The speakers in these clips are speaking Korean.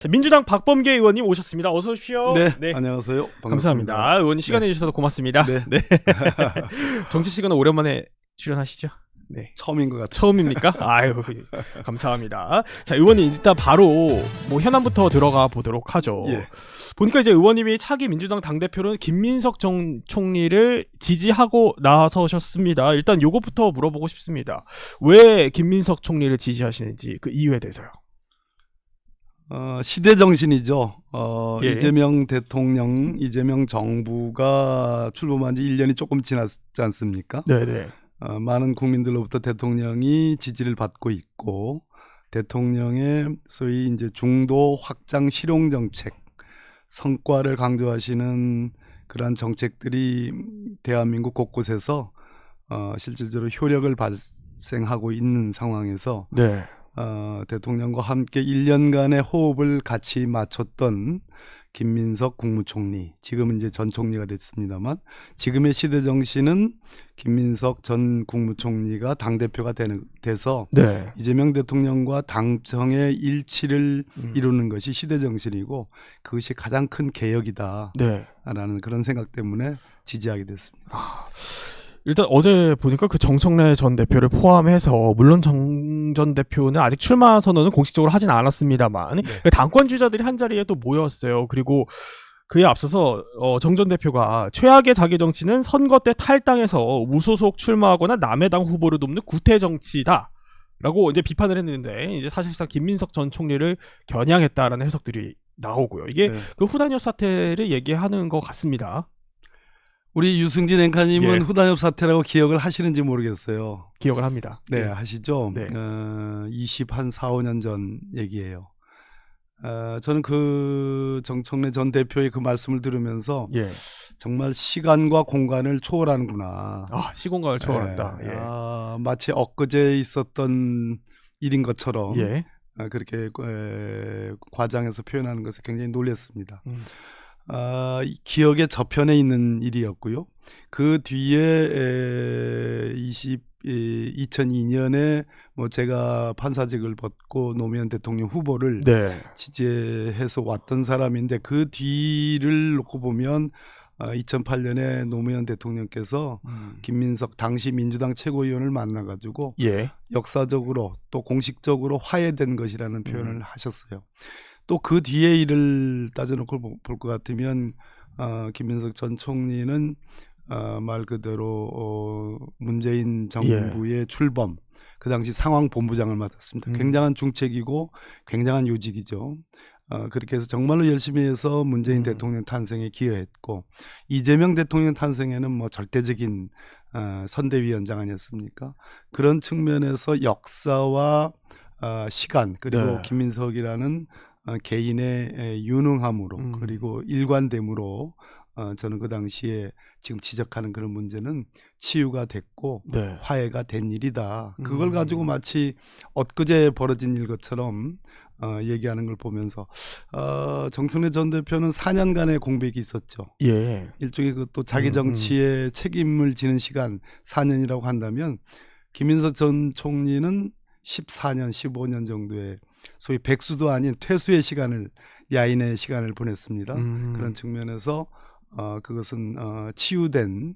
자, 민주당 박범계 의원님 오셨습니다. 어서 오십시오. 네, 안녕하세요. 반갑습니다. 감사합니다. 의원님 시간 내주셔서 고맙습니다. 네. 정치 시간은 오랜만에 출연하시죠? 네. 처음인 것 같아요. 처음입니까? 아유, 감사합니다. 자, 의원님 일단 바로 뭐 현안부터 들어가 보도록 하죠. 예. 보니까 이제 의원님이 차기 민주당 당대표는 김민석 전 총리를 지지하고 나서셨습니다. 일단 요것부터 물어보고 싶습니다. 왜 김민석 총리를 지지하시는지 그 이유에 대해서요. 시대 정신이죠. 예. 이재명 대통령, 이재명 정부가 출범한 지 1년이 조금 지났지 않습니까? 네네. 많은 국민들로부터 대통령이 지지를 받고 있고, 대통령의 소위 이제 중도 확장 실용 정책, 성과를 강조하시는 그러한 정책들이 대한민국 곳곳에서 실질적으로 효력을 발생하고 있는 상황에서 네. 대통령과 함께 1년간의 호흡을 같이 맞췄던 김민석 국무총리, 지금은 이제 전 총리가 됐습니다만, 지금의 시대 정신은 김민석 전 국무총리가 당대표가 돼서 네. 이재명 대통령과 당정의 일치를 이루는 것이 시대 정신이고, 그것이 가장 큰 개혁이다 네. 라는 그런 생각 때문에 지지하게 됐습니다. 일단 어제 보니까 그 정청래 전 대표를 포함해서 물론 정 전 대표는 아직 출마 선언은 공식적으로 하진 않았습니다만 네. 당권 주자들이 한 자리에 또 모였어요. 그리고 그에 앞서서 정 전 대표가 최악의 자기 정치는 선거 때 탈당해서 무소속 출마하거나 남의 당 후보를 돕는 구태 정치다라고 이제 비판을 했는데, 이제 사실상 김민석 전 총리를 겨냥했다라는 해석들이 나오고요. 이게 네. 그 후단협 사태를 얘기하는 것 같습니다. 우리 유승진 앵커님은 예. 후단협 사태라고 기억을 하시는지 모르겠어요. 기억을 합니다. 네, 하시죠. 네. 4, 5년 전 얘기예요. 저는 그 정청래 전 대표의 그 말씀을 들으면서 예. 정말 시간과 공간을 초월하는구나. 시공간을 초월한다. 예. 마치 엊그제 있었던 일인 것처럼 예. 그렇게 과장해서 표현하는 것에 굉장히 놀랐습니다. 기억의 저편에 있는 일이었고요. 그 뒤에 2002년에 뭐 제가 판사직을 벗고 노무현 대통령 후보를 네. 지지해서 왔던 사람인데, 그 뒤를 놓고 보면 2008년에 노무현 대통령께서 김민석 당시 민주당 최고위원을 만나가지고 예. 역사적으로 또 공식적으로 화해된 것이라는 표현을 하셨어요. 또 그 뒤의 일을 따져놓고 볼 것 같으면 김민석 전 총리는 말 그대로 문재인 정부의 출범, 그 당시 상황본부장을 맡았습니다. 굉장한 중책이고 굉장한 요직이죠. 그렇게 해서 정말로 열심히 해서 문재인 대통령 탄생에 기여했고, 이재명 대통령 탄생에는 뭐 절대적인 선대위원장 아니었습니까? 그런 측면에서 역사와 시간, 그리고 네. 김민석이라는 개인의 유능함으로 그리고 일관됨으로 저는 그 당시에 지금 지적하는 그런 문제는 치유가 됐고 네. 화해가 된 일이다. 그걸 가지고 마치 엊그제 벌어진 일 것처럼 얘기하는 걸 보면서 정청래 전 대표는 4년간의 공백이 있었죠. 예. 일종의 그또 자기 정치에 책임을 지는 시간 4년이라고 한다면, 김민석 전 총리는 14년, 15년 정도의 소위 백수도 아닌 퇴수의 시간을, 야인의 시간을 보냈습니다. 그런 측면에서 그것은 치유된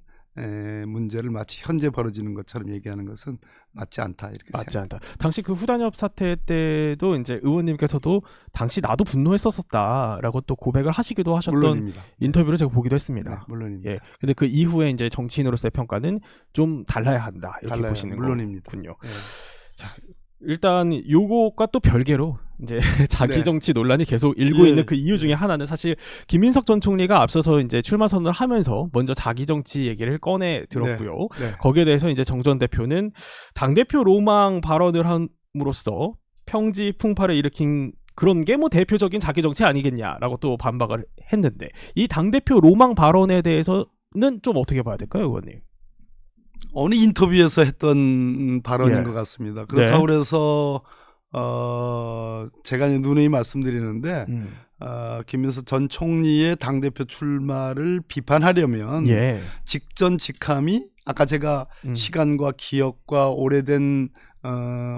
문제를 마치 현재 벌어지는 것처럼 얘기하는 것은 맞지 않다, 이렇게 맞지 생각합니다. 않다. 당시 그 후단협 사태 때도 이제 의원님께서도 당시 나도 분노했었다라고 또 고백을 하시기도 하셨던 물론입니다. 인터뷰를 제가 보기도 했습니다. 네, 물론입니다. 예. 근데 그 이후에 이제 정치인으로서의 평가는 좀 달라야 한다, 이렇게 달라요. 보시는 물론입니다. 거군요. 네. 자, 일단 요것과 또 별개로 이제 자기 네. 정치 논란이 계속 일고 예. 있는 그 이유 중에 하나는, 사실 김민석 전 총리가 앞서서 이제 출마 선언을 하면서 먼저 자기 정치 얘기를 꺼내 들었고요. 네. 거기에 대해서 이제 정 전 대표는 당대표 로망 발언을 함으로써 평지 풍파를 일으킨 그런 게 뭐 대표적인 자기 정치 아니겠냐라고 또 반박을 했는데, 이 당대표 로망 발언에 대해서는 좀 어떻게 봐야 될까요, 의원님? 어느 인터뷰에서 했던 발언인 예. 것 같습니다. 그렇다고 해서 제가 누누이 말씀드리는데 김민석 전 총리의 당대표 출마를 비판하려면 예. 직전직함이 아까 제가 시간과 기억과 오래된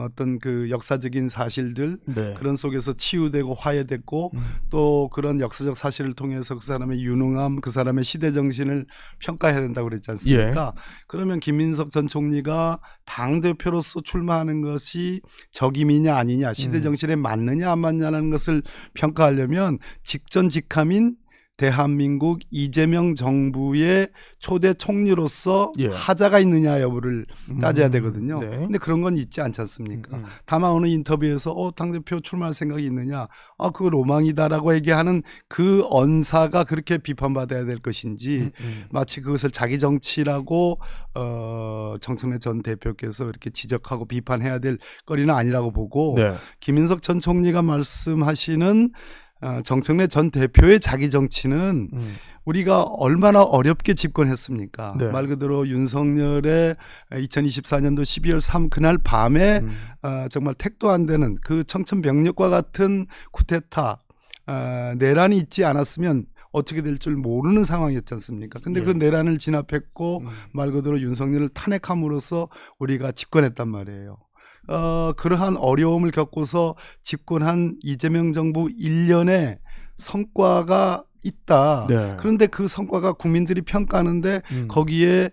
어떤 그 역사적인 사실들 네. 그런 속에서 치유되고 화해됐고 또 그런 역사적 사실을 통해서 그 사람의 유능함, 그 사람의 시대 정신을 평가해야 된다고 그랬지 않습니까? 그러면 김민석 전 총리가 당 대표로서 출마하는 것이 적임이냐 아니냐, 시대 정신에 맞느냐 안 맞느냐는 것을 평가하려면 직전직함인 대한민국 이재명 정부의 초대 총리로서 예. 하자가 있느냐 여부를 따져야 되거든요. 네. 근데 그런 건 있지 않지 않습니까? 다만 어느 인터뷰에서 당대표 출마할 생각이 있느냐? 그거 로망이다라고 얘기하는 그 언사가 그렇게 비판받아야 될 것인지 마치 그것을 자기 정치라고 정청래 전 대표께서 이렇게 지적하고 비판해야 될 거리는 아니라고 보고 네. 김인석 전 총리가 말씀하시는 정청래 전 대표의 자기 정치는 우리가 얼마나 어렵게 집권했습니까? 네. 말 그대로 윤석열의 2024년도 12월 3 그날 밤에 정말 택도 안 되는 그 청천벽력과 같은 쿠데타 내란이 있지 않았으면 어떻게 될 줄 모르는 상황이었지 않습니까? 근데 그 내란을 진압했고 말 그대로 윤석열을 탄핵함으로써 우리가 집권했단 말이에요. 그러한 어려움을 겪고서 집권한 이재명 정부 1년의 성과가 있다. 네. 그런데 그 성과가 국민들이 평가하는데 거기에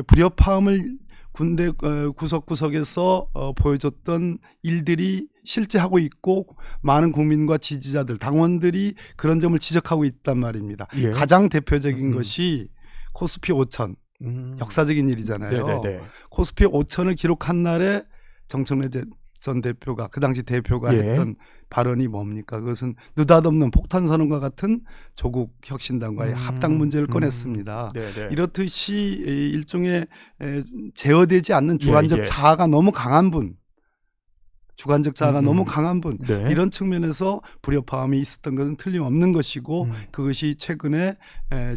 불협화음을 군대 구석구석에서 보여줬던 일들이 실제 하고 있고 많은 국민과 지지자들, 당원들이 그런 점을 지적하고 있단 말입니다. 예. 가장 대표적인 것이 코스피 5천. 역사적인 일이잖아요. 네네네. 코스피 5천을 기록한 날에 정청래 전 대표가 그 당시 대표가 예. 했던 발언이 뭡니까? 그것은 느닷없는 폭탄 선언과 같은 조국 혁신당과의 합당 문제를 꺼냈습니다. 네네. 이렇듯이 일종의 제어되지 않는 주관적 예. 자아가 너무 강한 분, 주관적 자아가 너무 강한 분, 네. 이런 측면에서 불협화음이 있었던 것은 틀림없는 것이고 그것이 최근에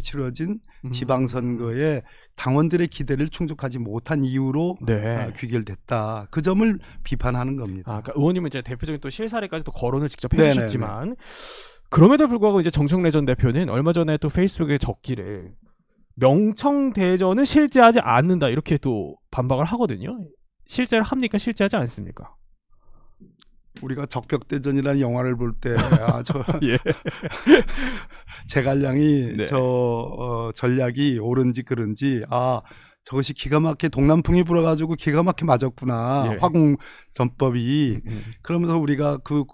치러진 지방선거에 당원들의 기대를 충족하지 못한 이유로 네. 귀결됐다. 그 점을 비판하는 겁니다. 그러니까 의원님은 이제 대표적인 또 실사례까지 또 거론을 직접 네네네. 해주셨지만 그럼에도 불구하고 이제 정청래 전 대표는 얼마 전에 또 페이스북에 적기를 명청대전은 실제하지 않는다 이렇게 또 반박을 하거든요. 실제를 합니까? 실제하지 않습니까? 우리가 적벽대전이라는 영화를 볼 때 예. 제갈량이 네. 전략이 옳은지 그른지 저것이 기가 막히게 동남풍이 불어가지고 기가 막히게 맞았구나. 예. 화공 전법이. 그러면서 우리가 그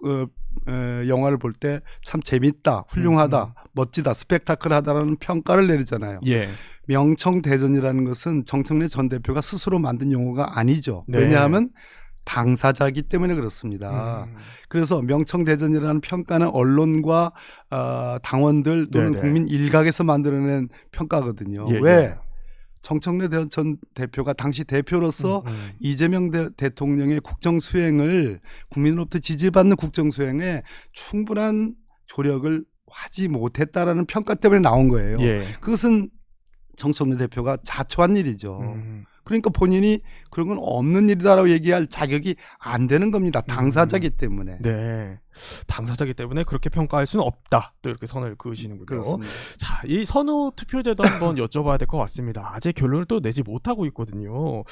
영화를 볼 때 참 재밌다, 훌륭하다, 멋지다, 스펙타클하다라는 평가를 내리잖아요. 예. 명청대전이라는 것은 정청래 전 대표가 스스로 만든 용어가 아니죠. 네. 왜냐하면 당사자이기 때문에 그렇습니다. 그래서 명청대전이라는 평가는 언론과 당원들 또는 네네. 국민 일각에서 만들어낸 평가거든요. 예, 왜? 예. 정청래 전 대표가 당시 대표로서 이재명 대통령의 국정수행을 국민으로부터 지지받는 국정수행에 충분한 조력을 하지 못했다라는 평가 때문에 나온 거예요. 예. 그것은 정청래 대표가 자초한 일이죠. 그러니까 본인이 그런 건 없는 일이다라고 얘기할 자격이 안 되는 겁니다. 당사자기 때문에. 네. 당사자기 때문에 그렇게 평가할 수는 없다. 또 이렇게 선을 그으시는군요. 그렇습니다. 자, 이 선호 투표제도 한번 여쭤봐야 될 것 같습니다. 아직 결론을 또 내지 못하고 있거든요.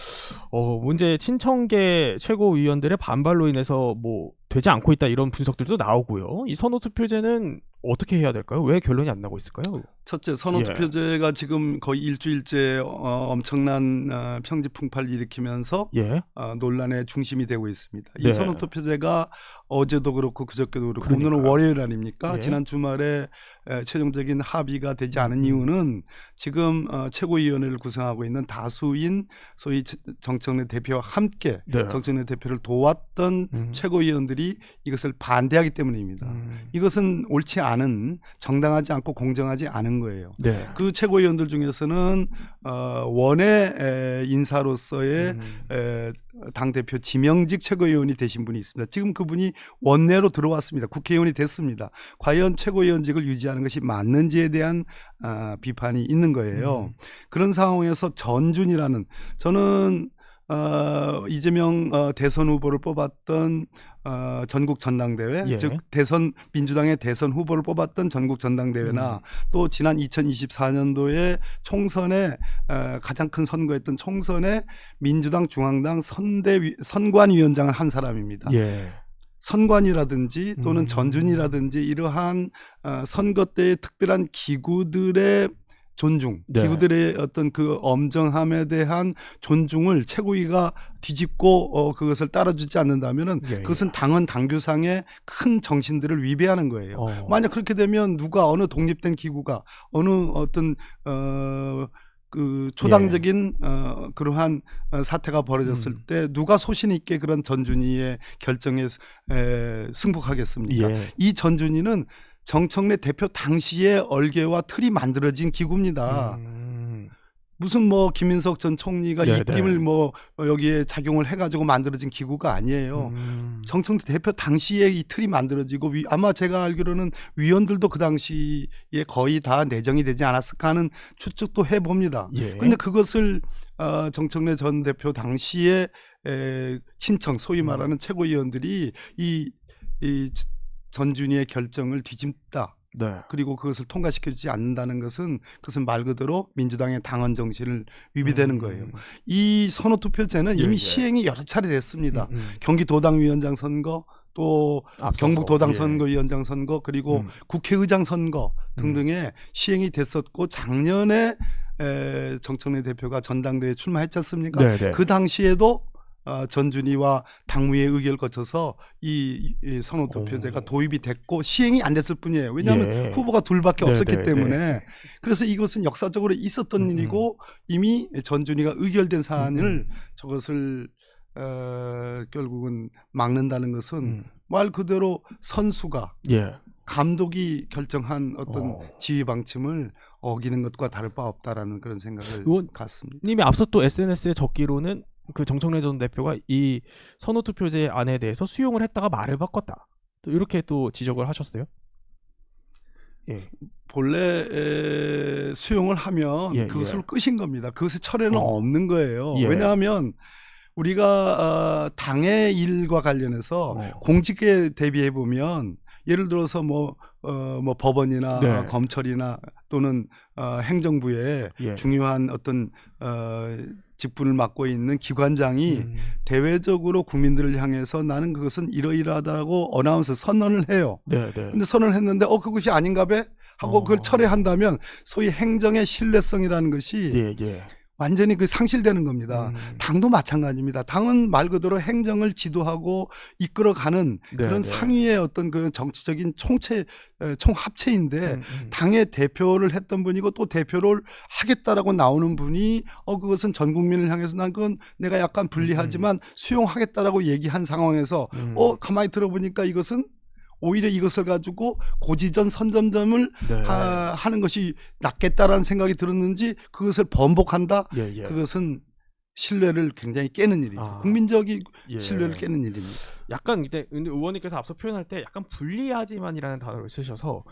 문제 친청계 최고위원들의 반발로 인해서 뭐 되지 않고 있다 이런 분석들도 나오고요. 이 선호 투표제는 어떻게 해야 될까요? 왜 결론이 안 나고 있을까요? 첫째, 선호투표제가 지금 거의 일주일째 엄청난 평지풍파를 일으키면서 예. 논란의 중심이 되고 있습니다. 이 네. 선호투표제가 어제도 그렇고 그저께도 그렇고 그러니까요. 오늘은 월요일 아닙니까? 예. 지난 주말에 최종적인 합의가 되지 않은 이유는 지금 최고위원회를 구성하고 있는 다수인 소위 정청래 대표와 함께 네. 정청래 대표를 도왔던 최고위원들이 이것을 반대하기 때문입니다. 이것은 옳지 않은, 정당하지 않고 공정하지 않은 거예요. 네. 그 최고위원들 중에서는 원외 인사로서의 당대표 지명직 최고위원이 되신 분이 있습니다. 지금 그분이 원내로 들어왔습니다. 국회의원이 됐습니다. 과연 최고위원직을 유지하는 것이 맞는지에 대한 비판이 있는 거예요. 그런 상황에서 전준이라는, 저는 이재명 대선 후보를 뽑았던 전국 전당대회, 예. 즉 민주당의 대선 후보를 뽑았던 전국 전당대회나 또 지난 2024년도에 총선에 가장 큰 선거였던 총선에 민주당 중앙당 선관위원장을 한 사람입니다. 예. 선관이라든지 또는 전준이라든지 이러한 선거 때의 특별한 기구들의 존중, 네. 기구들의 어떤 그 엄정함에 대한 존중을 최고위가 뒤집고 그것을 따라주지 않는다면은 예, 그것은 당헌 당규상의 큰 정신들을 위배하는 거예요. 어. 만약 그렇게 되면 누가 어느 독립된 기구가 어느 어떤 그 초당적인 그러한 사태가 벌어졌을 때 누가 소신 있게 그런 전준희의 결정에 승복하겠습니까? 예. 이 전준희는 정청래 대표 당시의 얼개와 틀이 만들어진 기구입니다. 무슨 뭐 김인석 전 총리가 네네. 입김을 뭐 여기에 작용을 해가지고 만들어진 기구가 아니에요. 정청래 대표 당시에 이 틀이 만들어지고 아마 제가 알기로는 위원들도 그 당시에 거의 다 내정이 되지 않았을까 하는 추측도 해봅니다. 예. 그런데 그것을 정청래 전 대표 당시에 친청 소위 말하는 최고위원들이 이 전준희의 결정을 뒤집다. 네. 그리고 그것을 통과시켜주지 않는다는 것은 그것은 말 그대로 민주당의 당헌 정신을 위배되는 거예요. 이 선호투표제는 이미 예. 시행이 여러 차례 됐습니다. 경기도당위원장 선거, 또 앞서서, 경북도당 예. 선거위원장 선거, 그리고 국회의장 선거 등등의 시행이 됐었고 작년에 정청래 대표가 전당대회에 출마했지 않습니까? 네네. 그 당시에도 전준희와 당무의 의결을 거쳐서 이 선호투표제가 도입이 됐고 시행이 안 됐을 뿐이에요. 왜냐하면 예. 후보가 둘밖에 없었기 네네네. 때문에. 그래서 이것은 역사적으로 있었던 일이고 이미 전준희가 의결된 사안을 저것을 결국은 막는다는 것은 말 그대로 선수가 예. 감독이 결정한 어떤 어. 지휘 방침을 어기는 것과 다를 바 없다라는 그런 생각을 의원- 갖습니다. 님이 앞서 또 SNS에 적기로는 그 정청래 전 대표가 이 선호투표제 안에 대해서 수용을 했다가 말을 바꿨다. 또 이렇게 또 지적을 하셨어요. 예. 본래 수용을 하면 예, 그것으로 예. 끝인 겁니다. 그것의 철회는 없는 거예요. 예. 왜냐하면 우리가 당의 일과 관련해서 공직에 대비해 보면 예를 들어서 뭐 법원이나 네. 검찰이나 또는 행정부에 예. 중요한 어떤 직분을 맡고 있는 기관장이 대외적으로 국민들을 향해서 나는 그것은 이러이러하다라고 어나운서 선언을 해요. 네, 네. 근데 선언을 했는데 그것이 아닌가 봐 하고 그걸 철회한다면 소위 행정의 신뢰성이라는 것이 예, 예. 완전히 그 상실되는 겁니다. 당도 마찬가지입니다. 당은 말 그대로 행정을 지도하고 이끌어가는 네, 그런 네. 상위의 어떤 그런 정치적인 총합체인데 당의 대표를 했던 분이고 또 대표를 하겠다라고 나오는 분이 그것은 전 국민을 향해서 난 그건 내가 약간 불리하지만 수용하겠다라고 얘기한 상황에서 가만히 들어보니까 이것은 오히려 이것을 가지고 고지전 선점점을 네. 하는 것이 낫겠다라는 생각이 들었는지 그것을 번복한다. 예, 예. 그것은 신뢰를 굉장히 깨는 일이죠. 국민적인 예. 신뢰를 깨는 일입니다. 약간 이때 의원님께서 앞서 표현할 때 약간 불리하지만이라는 단어를 쓰셔서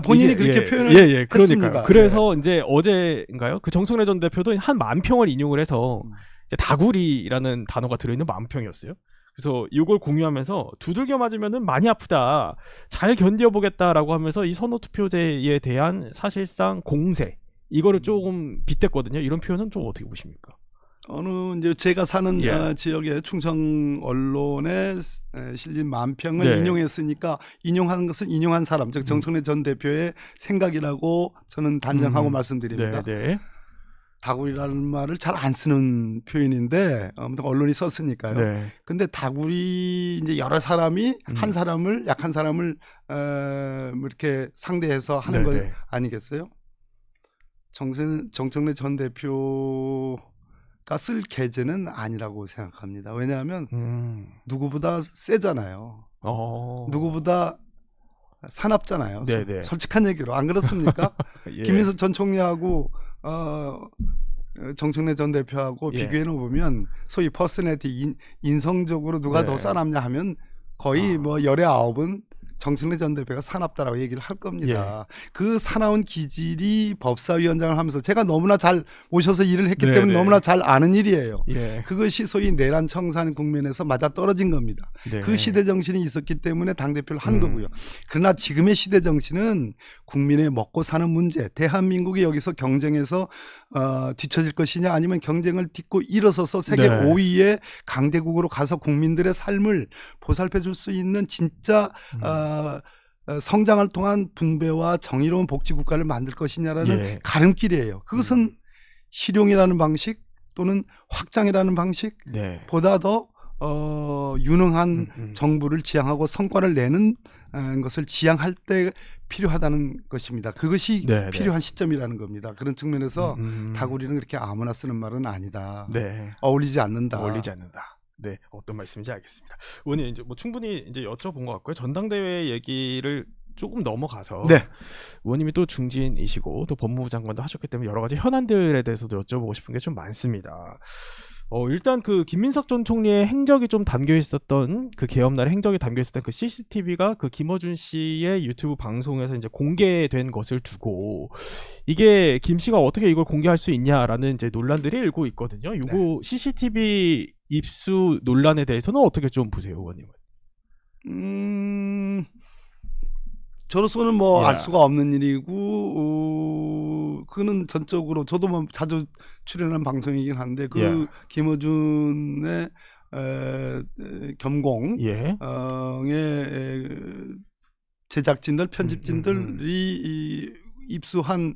본인이 이게- 그렇게 예, 표현을 예, 예, 그러니까요. 했습니다. 그래서 이제 어제인가요? 그 정청래 전 대표도 한 만평을 인용을 해서 이제 다구리라는 단어가 들어있는 만평이었어요. 그래서 이걸 공유하면서 두들겨 맞으면은 많이 아프다. 잘 견뎌보겠다라고 하면서 이 선호투표제에 대한 사실상 공세 이거를 조금 빗댔거든요. 이런 표현은 좀 어떻게 보십니까? 어느 이제 제가 사는 예. 지역의 충청 언론에 실린 만평을 네. 인용했으니까 인용하는 것은 인용한 사람, 즉 정청래 전 대표의 생각이라고 저는 단정하고 말씀드립니다. 네, 네. 다구리라는 말을 잘 안 쓰는 표현인데 아무튼 언론이 썼으니까요. 네. 근데 다구리 이제 여러 사람이 한 사람을 약한 사람을 뭐 이렇게 상대해서 하는 네, 거 네. 아니겠어요? 정청래 전 대표가 쓸 계제는 아니라고 생각합니다. 왜냐하면 누구보다 세잖아요. 누구보다 사납잖아요. 네, 네. 솔직한 얘기로 안 그렇습니까? 예. 김인석 전 총리하고 정청래 전 대표하고 예. 비교해 놓으면 소위 퍼스널리티 인성적으로 누가 네. 더 싸납냐 하면 거의 뭐 열의 아홉은 정승래 전 대표가 사납다라고 얘기를 할 겁니다. 그 사나운 기질이 법사위원장을 하면서 제가 너무나 잘 모셔서 일을 했기 때문에 너무나 잘 아는 일이에요. 그것이 소위 내란 청산 국면에서 맞아 떨어진 겁니다. 그 시대 정신이 있었기 때문에 당대표를 한 거고요. 그러나 지금의 시대 정신은 국민의 먹고 사는 문제, 대한민국이 여기서 경쟁에서 뒤처질 것이냐 아니면 경쟁을 딛고 일어서서 세계 5위의 강대국으로 가서 국민들의 삶을 보살펴 줄 수 있는 진짜 성장을 통한 분배와 정의로운 복지국가를 만들 것이냐라는 가름길이에요. 그것은 실용이라는 방식 또는 확장이라는 방식보다 더 유능한 정부를 지향하고 성과를 내는 것을 지향할 때 필요하다는 것입니다. 그것이 필요한 시점이라는 겁니다. 그런 측면에서 다구리는 그렇게 아무나 쓰는 말은 아니다. 어울리지 않는다. 네, 어떤 말씀인지 알겠습니다. 의원님 이제 뭐 충분히 이제 여쭤본 것 같고요. 전당대회 얘기를 조금 넘어가서 의원님이 또 중진이시고 또 법무부 장관도 하셨기 때문에 여러 가지 현안들에 대해서도 여쭤보고 싶은 게 좀 많습니다. 일단 그 김민석 전 총리의 행적이 좀 담겨 있었던 그 개업날의 행적이 담겨 있었던 그 CCTV가 그 김어준 씨의 유튜브 방송에서 이제 공개된 것을 두고 이게 김 씨가 어떻게 이걸 공개할 수 있냐라는 이제 논란들이 일고 있거든요. 이거 CCTV 입수 논란에 대해서는 어떻게 좀 보세요, 의원님은? 저로서는 뭐 알 수가 없는 일이고 그는 전적으로 저도 뭐 자주 출연한 방송이긴 한데 그 김어준의 겸공의 제작진들 편집진들이 입수한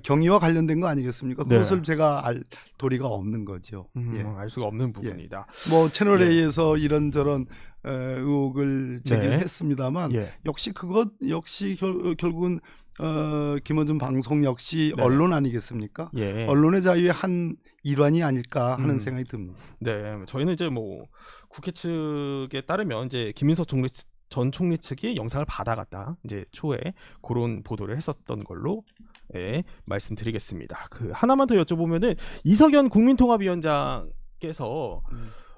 경위와 관련된 거 아니겠습니까? 그것을 제가 알 도리가 없는 거죠. 알 수가 없는 부분이다. 뭐 채널 A에서 이런저런 의혹을 제기를 했습니다만 역시 결국은 김어준 방송 역시 언론 아니겠습니까? 언론의 자유의 한 일환이 아닐까 하는 생각이 듭니다. 네, 저희는 이제 뭐 국회 측에 따르면 이제 김민석 전 총리 측이 영상을 받아갔다 이제 초에 그런 보도를 했었던 걸로 말씀드리겠습니다. 그 하나만 더 여쭤보면은 이석연 국민통합위원장께서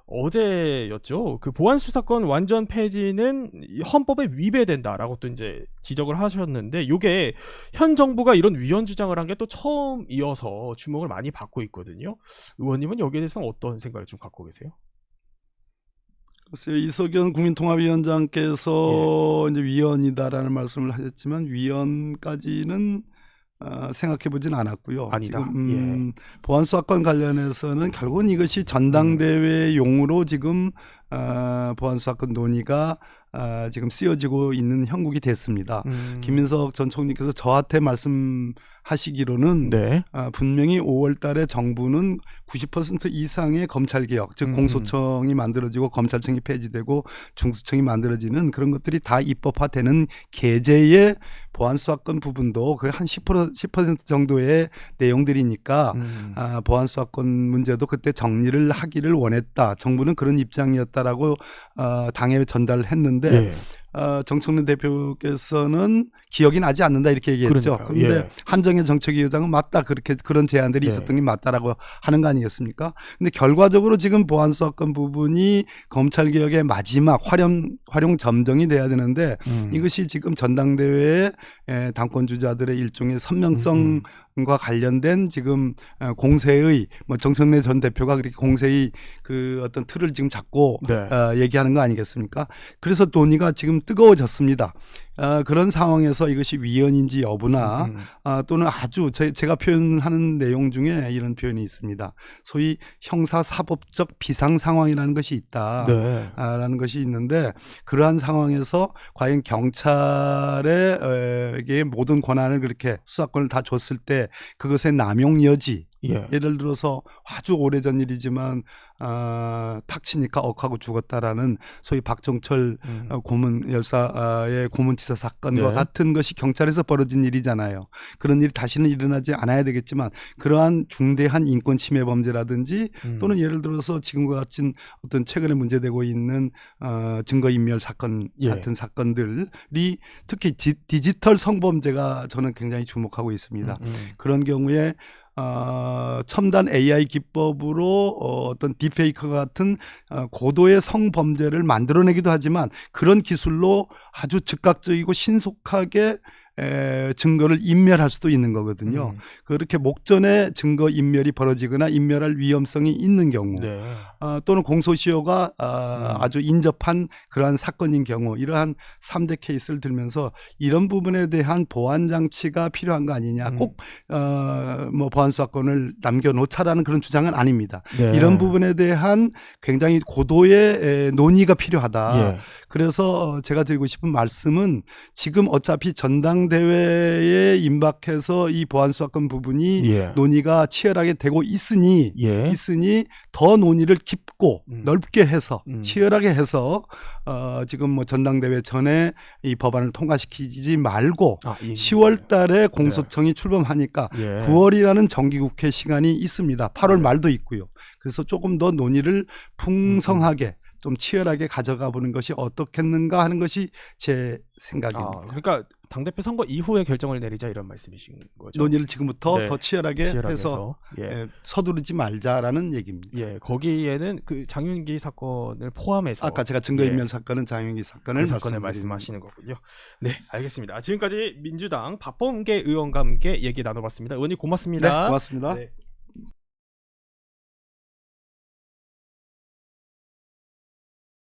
어제였죠. 그 보안수사권 완전 폐지는 헌법에 위배된다라고 또 이제 지적을 하셨는데, 이게 현 정부가 이런 위헌 주장을 한 게 또 처음이어서 주목을 많이 받고 있거든요. 의원님은 여기에 대해서는 어떤 생각을 좀 갖고 계세요? 글쎄요, 이석연 국민통합위원장께서 이제 위헌이다라는 말씀을 하셨지만 위헌까지는 생각해보진 않았고요. 아니다. 지금 보안수사권 관련해서는 결국은 이것이 전당대회 용으로 지금 보안수사권 논의가 지금 쓰여지고 있는 형국이 됐습니다. 김민석 전 총리께서 저한테 말씀하시기로는 분명히 5월 달에 정부는 90% 이상의 검찰개혁, 즉 공소청이 만들어지고 검찰청이 폐지되고 중수청이 만들어지는 그런 것들이 다 입법화되는 계제의 보안수사권 부분도 거의 한 10% 정도의 내용들이니까 보안수사권 문제도 그때 정리를 하기를 원했다. 정부는 그런 입장이었다라고 당에 전달을 했는데 정청래 대표께서는 기억이 나지 않는다 이렇게 얘기했죠. 그런데 한정현 정책위 의장은 맞다, 그렇게 그런 제안들이 있었던 게 맞다라고 하는 거 아니겠습니까? 근데 결과적으로 지금 보안수사권 부분이 검찰개혁의 마지막 활용 점정이 돼야 되는데 이것이 지금 전당대회에 당권 주자들의 일종의 선명성과 관련된 지금 공세의 뭐 정청래 전 대표가 그렇게 공세의 그 어떤 틀을 지금 잡고 얘기하는 거 아니겠습니까? 그래서 논의가 지금 뜨거워졌습니다. 그런 상황에서 이것이 위헌인지 여부나 또는 아주 제가 표현하는 내용 중에 이런 표현이 있습니다. 소위 형사사법적 비상상황이라는 것이 있다라는 것이 있는데, 그러한 상황에서 과연 경찰에게 모든 권한을 그렇게 수사권을 다 줬을 때 그것의 남용 여지, 예를 들어서 아주 오래전 일이지만 탁 치니까 억하고 죽었다라는 소위 박정철 고문 열사의 고문치사 사건과 같은 것이 경찰에서 벌어진 일이잖아요. 그런 일이 다시는 일어나지 않아야 되겠지만 그러한 중대한 인권 침해 범죄라든지 또는 예를 들어서 지금과 같은 어떤 최근에 문제되고 있는 증거인멸 사건 같은 사건들이 특히 디지털 성범죄가 저는 굉장히 주목하고 있습니다. 그런 경우에 첨단 AI 기법으로 어떤 딥페이크 같은 고도의 성범죄를 만들어내기도 하지만 그런 기술로 아주 즉각적이고 신속하게 증거를 인멸할 수도 있는 거거든요. 그렇게 목전에 증거 인멸이 벌어지거나 인멸할 위험성이 있는 경우 네. 또는 공소시효가 아주 인접한 그러한 사건인 경우 이러한 3대 케이스를 들면서 이런 부분에 대한 보안 장치가 필요한 거 아니냐. 꼭 뭐 보안 수사권을 남겨놓자라는 그런 주장은 아닙니다. 네. 이런 부분에 대한 굉장히 고도의 논의가 필요하다. 예. 그래서 제가 드리고 싶은 말씀은 지금 어차피 전당대회에 임박해서 이 보안수사권 부분이 예. 논의가 치열하게 되고 있으니 예. 더 논의를 깊고 음. 넓게 해서 치열하게 해서 지금 뭐 전당대회 전에 이 법안을 통과시키지 말고 10월 달에 공소청이 출범하니까 예. 9월이라는 정기국회 시간이 있습니다. 8월 말도 있고요. 그래서 조금 더 논의를 풍성하게 좀 치열하게 가져가 보는 것이 어떻겠는가 하는 것이 제 생각입니다. 그러니까 당대표 선거 이후에 결정을 내리자 이런 말씀이신 거죠. 논의를 지금부터 네. 더 치열하게 해서 예. 서두르지 말자라는 얘기입니다. 예, 거기에는 그 장윤기 사건을 포함해서 아까 제가 증거인멸 사건은 장윤기 사건을 그 사건을 말씀하시는 거군요. 네, 알겠습니다. 지금까지 민주당 박범계 의원과 함께 얘기 나눠봤습니다. 의원님 고맙습니다. 네, 고맙습니다. 네.